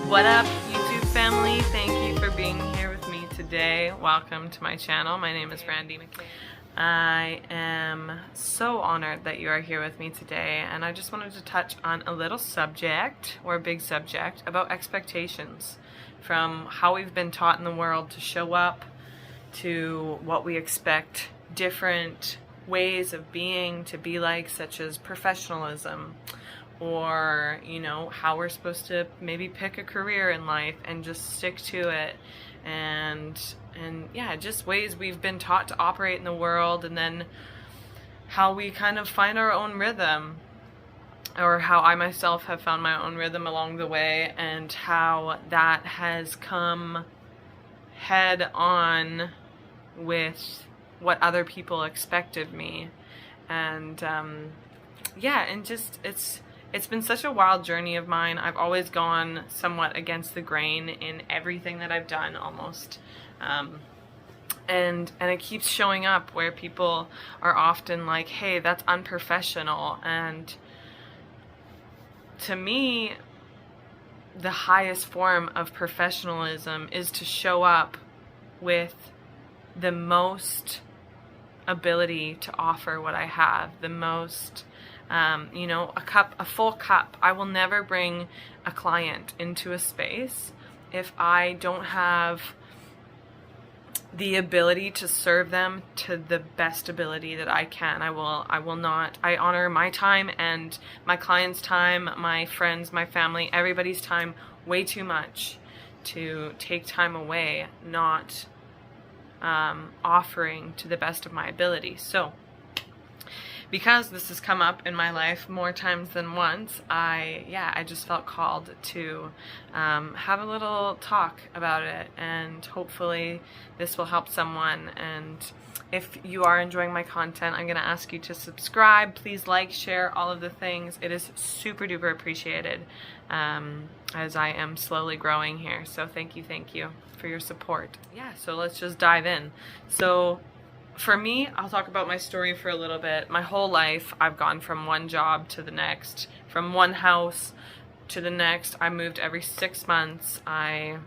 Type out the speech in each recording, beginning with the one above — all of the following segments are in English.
What up, YouTube family? Thank you for being here with me today. Welcome to my channel. My name is Randi. I am so honored that you are here with me today, and I just wanted to touch on a little subject, or a big subject, about expectations. From how we've been taught in the world to show up, to what we expect different ways of being to be like, such as professionalism, or how we're supposed to maybe pick a career in life and just stick to it, and yeah, just ways we've been taught to operate in the world, and then how we kind of find our own rhythm, or how I myself have found my own rhythm along the way, and how that has come head on with what other people expect of me. And yeah, and just it's been such a wild journey of mine. I've always gone somewhat against the grain in everything that I've done, almost. And it keeps showing up where people are often like, hey, that's unprofessional. And to me, the highest form of professionalism is to show up with the most ability to offer what I have, the most, a full cup. I will never bring a client into a space if I don't have the ability to serve them to the best ability that I can. I will not. I honor my time and my clients' time, my friends, my family, everybody's time way too much to take time away, not offering to the best of my ability. So because this has come up in my life more times than once, I just felt called to have a little talk about it, and hopefully this will help someone. And if you are enjoying my content, I'm going to ask you to subscribe. Please like, share, all of the things. It is super duper appreciated, as I am slowly growing here. So thank you for your support. Yeah, so let's just dive in. So for me, I'll talk about my story for a little bit. My whole life, I've gone from one job to the next, from one house to the next. I moved every 6 months. I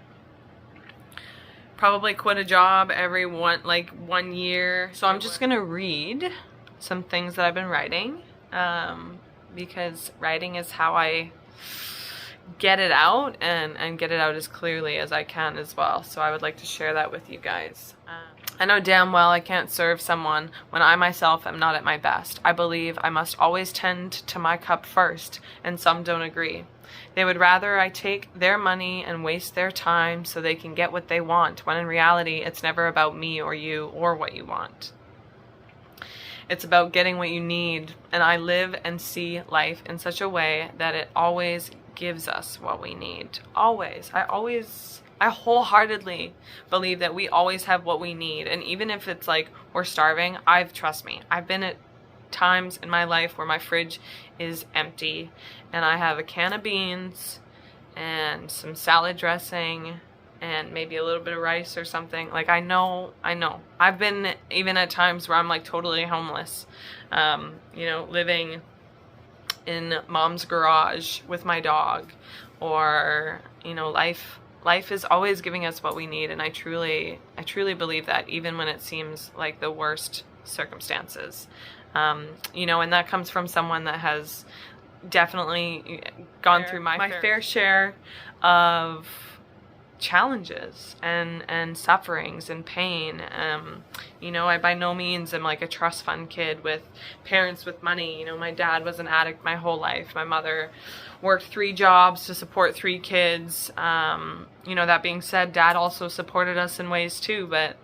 probably quit a job every 1 year. So I'm just gonna read some things that I've been writing, because writing is how I get it out, and get it out as clearly as I can as well. So I would like to share that with you guys. I know damn well I can't serve someone when I myself am not at my best. I believe I must always tend to my cup first, and some don't agree. They would rather I take their money and waste their time so they can get what they want, when in reality it's never about me or you or what you want. It's about getting what you need, and I live and see life in such a way that it always gives us what we need. Always. I wholeheartedly believe that we always have what we need. And even if it's like we're starving, trust me, I've been at times in my life where my fridge is empty and I have a can of beans and some salad dressing and maybe a little bit of rice or something. Like, I know. I've been even at times where I'm like totally homeless, living in mom's garage with my dog, or, life is always giving us what we need. And I truly believe that, even when it seems like the worst circumstances, and that comes from someone that has definitely gone through my fair share of challenges and sufferings and pain. I by no means am like a trust fund kid with parents with money. My dad was an addict my whole life. My mother worked 3 jobs to support 3 kids. That being said, dad also supported us in ways too, but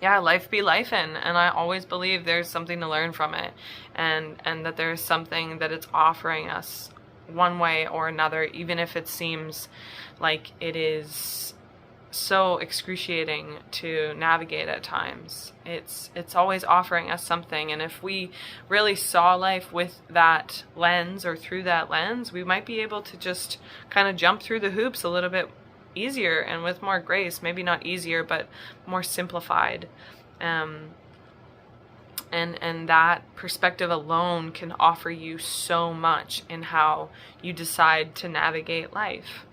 yeah, life be lifin', and I always believe there's something to learn from it, and that there's something that it's offering us one way or another, even if it seems like it is so excruciating to navigate at times. It's always offering us something, and if we really saw life with that lens, or through that lens, we might be able to just kind of jump through the hoops a little bit easier and with more grace. Maybe not easier, but more simplified. And that perspective alone can offer you so much in how you decide to navigate life.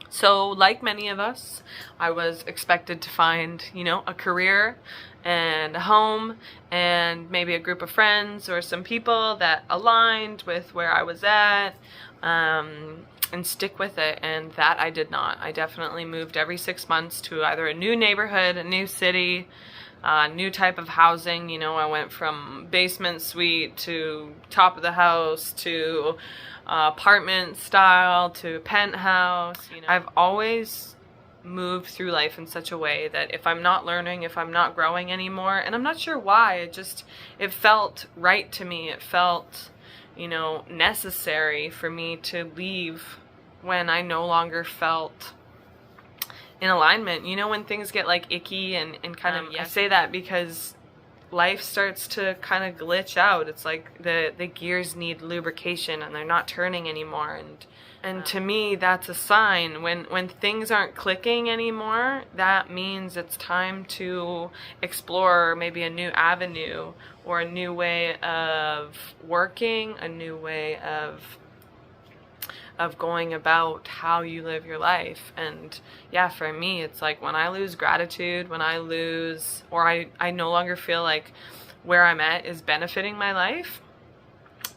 So like many of us, I was expected to find, a career and a home and maybe a group of friends or some people that aligned with where I was at, and stick with it. And that I did not. I definitely moved every 6 months to either a new neighborhood, a new city, new type of housing. I went from basement suite to top of the house to apartment style to penthouse. I've always moved through life in such a way that if I'm not learning, if I'm not growing anymore, and I'm not sure why, it felt right to me. It felt, necessary for me to leave when I no longer felt in alignment. When things get like icky and kind of, I say that because life starts to kind of glitch out. It's like the gears need lubrication and they're not turning anymore. And to me, that's a sign. When things aren't clicking anymore, that means it's time to explore maybe a new avenue or a new way of working, a new way of going about how you live your life. And yeah, for me, it's like when I lose gratitude, when I lose, or I no longer feel like where I'm at is benefiting my life,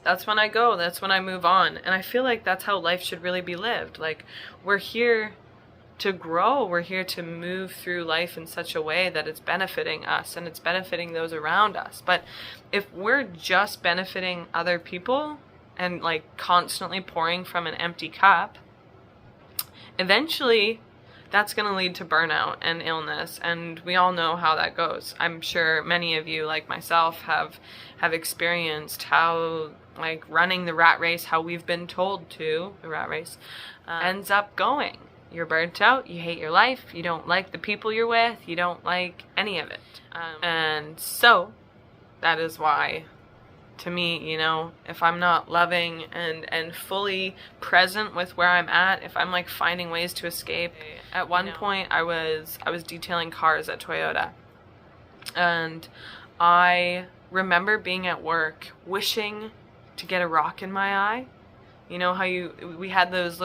that's when I go, that's when I move on. And I feel like that's how life should really be lived. Like, we're here to grow, we're here to move through life in such a way that it's benefiting us and it's benefiting those around us. But if we're just benefiting other people and like constantly pouring from an empty cup, eventually that's going to lead to burnout and illness, and we all know how that goes. I'm sure many of you, like myself, have experienced how like running the rat race, how we've been told to, the rat race, ends up going. You're burnt out, you hate your life, you don't like the people you're with, you don't like any of it. And so that is why, to me, if I'm not loving and fully present with where I'm at, if I'm like finding ways to escape. At one point I was detailing cars at Toyota, and I remember being at work wishing to get a rock in my eye. You know how we had those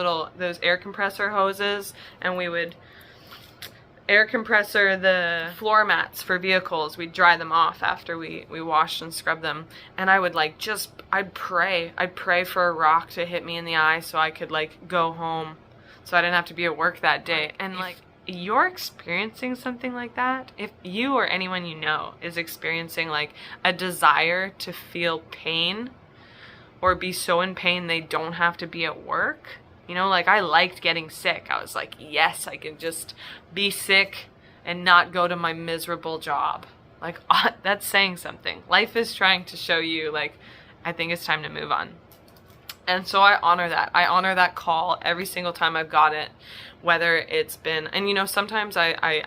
air compressor hoses, and we would air compressor the floor mats for vehicles. We'd dry them off after we washed and scrubbed them. And I would I'd pray for a rock to hit me in the eye so I could like go home, so I didn't have to be at work that day. And like, you're experiencing something like that, if you or anyone you know is experiencing like a desire to feel pain or be so in pain they don't have to be at work. Like, I liked getting sick. I was like, yes, I can just be sick and not go to my miserable job. Like, that's saying something. Life is trying to show you, like, I think it's time to move on. And so I honor that. I honor that call every single time I've got it, whether it's been, and sometimes I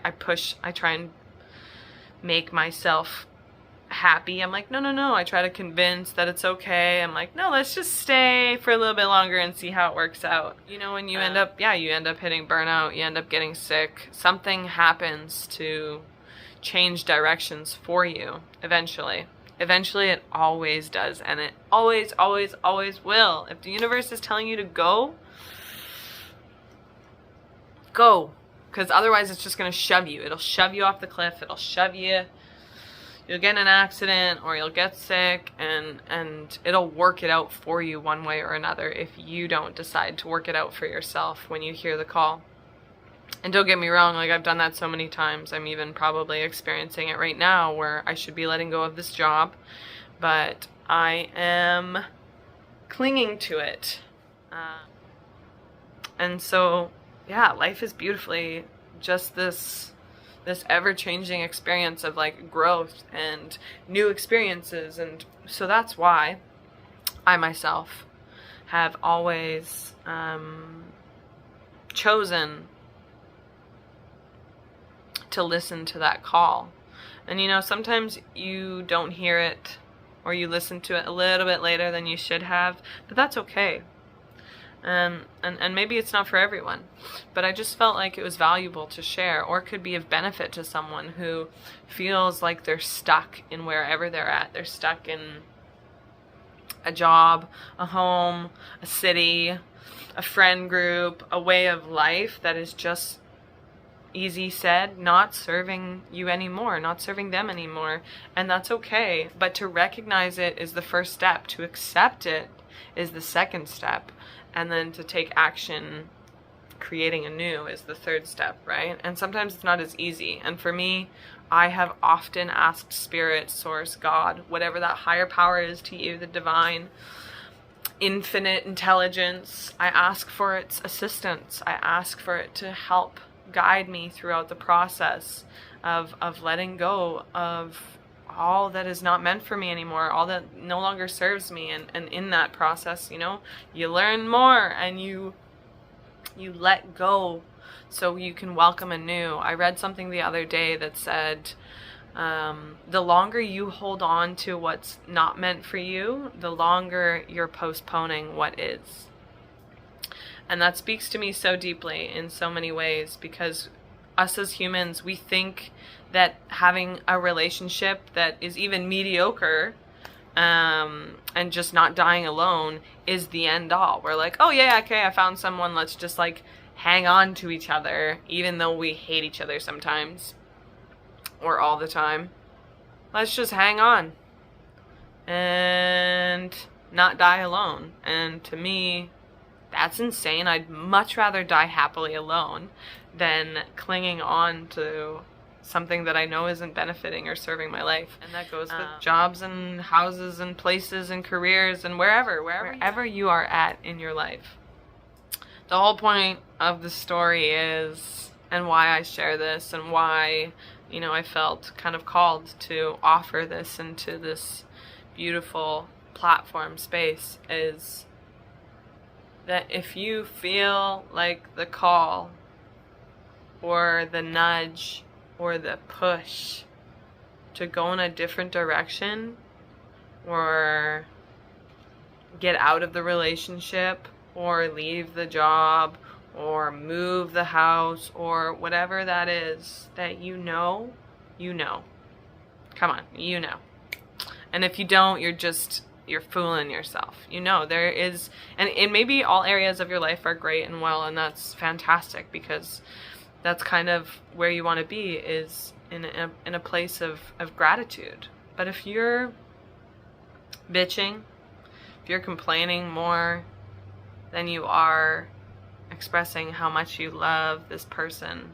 try and make myself happy. I'm like, no. I try to convince that it's okay. I'm like, no, let's just stay for a little bit longer and see how it works out. And you end up hitting burnout, you end up getting sick. Something happens to change directions for you eventually. Eventually it always does, and it always will. If the universe is telling you to go, because otherwise it's just going to shove you. It'll shove you off the cliff. It'll shove you. You'll get in an accident or you'll get sick, and it'll work it out for you one way or another if you don't decide to work it out for yourself when you hear the call. And don't get me wrong, like, I've done that so many times. I'm even probably experiencing it right now where I should be letting go of this job, but I am clinging to it. And so, yeah, life is beautifully just this ever-changing experience of like growth and new experiences. And so that's why I myself have always chosen to listen to that call. And sometimes you don't hear it, or you listen to it a little bit later than you should have, but that's okay. And maybe it's not for everyone, but I just felt like it was valuable to share, or could be of benefit to someone who feels like they're stuck in wherever they're at. They're stuck in a job, a home, a city, a friend group, a way of life that is just, easy said, not serving you anymore, not serving them anymore. And that's okay. But to recognize it is the first step. To accept it is the second step. And then to take action, creating anew, is the third step, right? And sometimes it's not as easy. And for me, I have often asked Spirit, Source, God, whatever that higher power is to you, the divine, infinite intelligence, I ask for its assistance. I ask for it to help guide me throughout the process of letting go of all that is not meant for me anymore, all that no longer serves me. And in that process, you know, you learn more and you let go so you can welcome anew. I read something the other day that said, the longer you hold on to what's not meant for you, the longer you're postponing what is. And that speaks to me so deeply in so many ways, because us as humans, we think that having a relationship that is even mediocre, and just not dying alone is the end all. We're like, oh yeah, okay, I found someone, let's just like hang on to each other, even though we hate each other sometimes, or all the time. Let's just hang on and not die alone. And to me, that's insane. I'd much rather die happily alone than clinging on to something that I know isn't benefiting or serving my life. And that goes with jobs and houses and places and careers and wherever you are at in your life. The whole point of the story is, and why I share this, and why, you know, I felt kind of called to offer this into this beautiful platform space, is that if you feel like the call or the nudge or the push to go in a different direction, or get out of the relationship, or leave the job, or move the house, or whatever that is that you know. Come on, you know. And if you don't, you're fooling yourself. You know, there is, and maybe all areas of your life are great and well, and that's fantastic, because that's kind of where you want to be, is in a place of gratitude. But if you're bitching, if you're complaining more than you are expressing how much you love this person,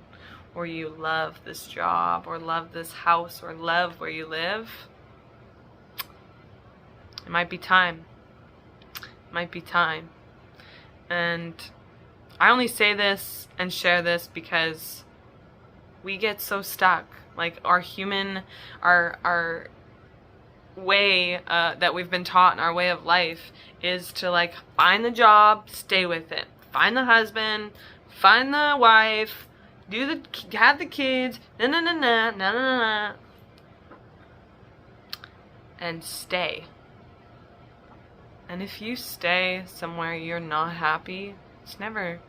or you love this job, or love this house, or love where you live, it might be time. It might be time. And I only say this and share this because we get so stuck. Like our way that we've been taught in our way of life is to like find the job, stay with it. Find the husband, find the wife, have the kids, and stay. And if you stay somewhere you're not happy, it's never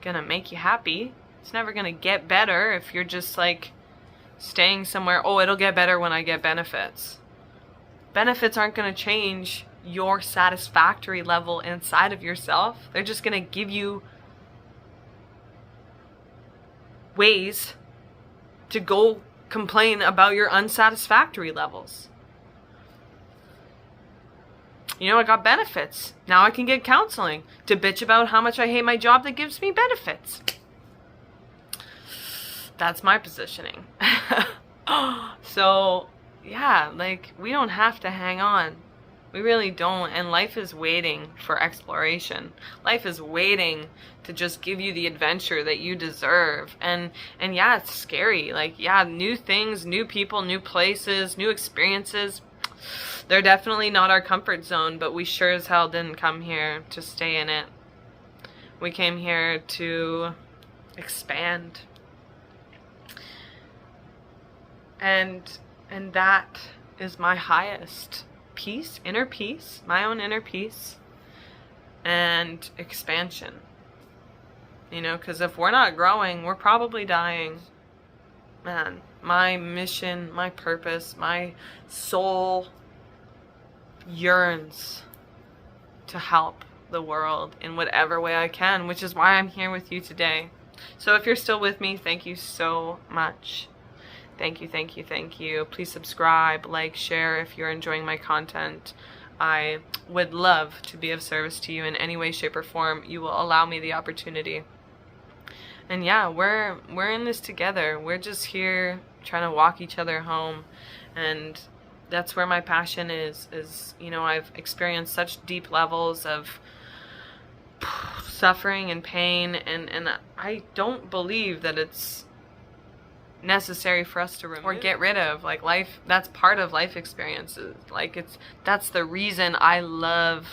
gonna make you happy. It's never gonna get better if you're just like staying somewhere, oh, it'll get better when I get benefits. Benefits aren't gonna change your satisfactory level inside of yourself. They're just gonna give you ways to go complain about your unsatisfactory levels. You know, I got benefits. Now I can get counseling to bitch about how much I hate my job that gives me benefits. That's my positioning. So, yeah, like, we don't have to hang on. We really don't. And life is waiting for exploration. Life is waiting to just give you the adventure that you deserve. And yeah, it's scary. Like, yeah, new things, new people, new places, new experiences. They're definitely not our comfort zone, but we sure as hell didn't come here to stay in it. We came here to expand. And that is my highest peace, inner peace, my own inner peace, and expansion. You know, because if we're not growing, we're probably dying. Man, my mission, my purpose, my soul yearns to help the world in whatever way I can, which is why I'm here with you today. So if you're still with me, thank you so much. Thank you, thank you, thank you. Please subscribe, like, share if you're enjoying my content. I would love to be of service to you in any way, shape, or form you will allow me the opportunity. And yeah, we're in this together. We're just here trying to walk each other home. And that's where my passion is, you know, I've experienced such deep levels of suffering and pain, and I don't believe that it's necessary for us to remove or get rid of. Like, life, that's part of life experiences. Like, that's the reason I love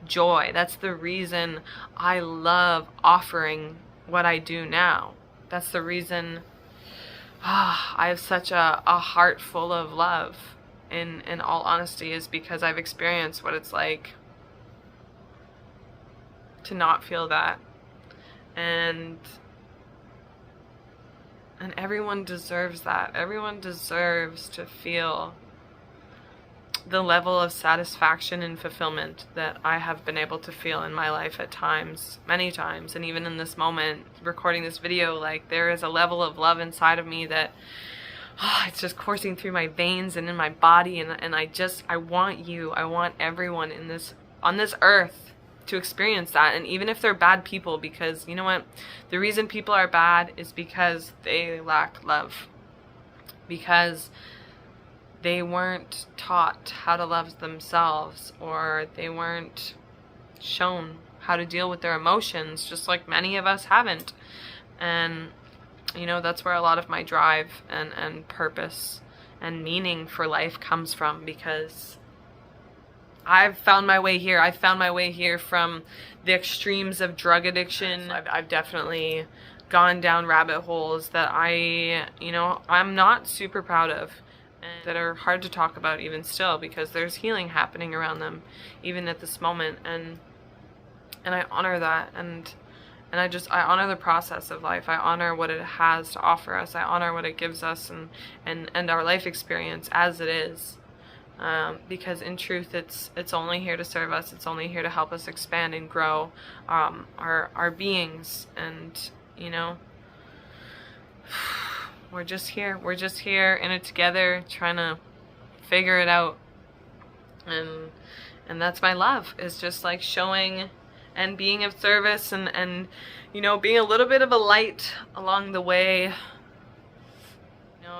joy. That's the reason I love offering what I do now. That's the reason I have such a heart full of love, in all honesty, is because I've experienced what it's like to not feel that. And everyone deserves that. Everyone deserves to feel the level of satisfaction and fulfillment that I have been able to feel in my life at times, many times. And even in this moment, recording this video, like, there is a level of love inside of me that it's just coursing through my veins and in my body. And I want you, I want everyone on this earth to experience that. And even if they're bad people, because you know what, the reason people are bad is because they lack love, because they weren't taught how to love themselves, or they weren't shown how to deal with their emotions, just like many of us haven't. And you know, that's where a lot of my drive and purpose and meaning for life comes from, because I've found my way here. I found my way here from the extremes of drug addiction. I've definitely gone down rabbit holes that I'm not super proud of, and that are hard to talk about even still, because there's healing happening around them even at this moment. And I honor that, and I honor the process of life. I honor what it has to offer us. I honor what it gives us, and our life experience as it is. Because in truth, it's only here to serve us. It's only here to help us expand and grow our beings. And you know, we're just here in it together, trying to figure it out. And that's my love, is just like showing and being of service, and you know, being a little bit of a light along the way.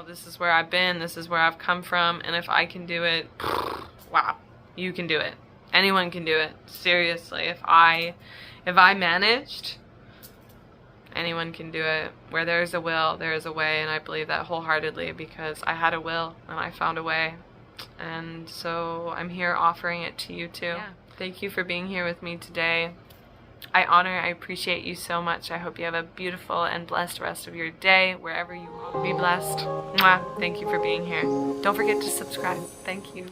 This is where I've been, this is where I've come from, and if I can do it, wow, you can do it. Anyone can do it. Seriously, if I managed, anyone can do it. Where there's a will, there is a way, and I believe that wholeheartedly, because I had a will and I found a way. And so I'm here offering it to you too. Yeah. Thank you for being here with me today. I appreciate you so much. I hope you have a beautiful and blessed rest of your day, wherever you are. Be blessed. Mwah. Thank you for being here. Don't forget to subscribe. Thank you.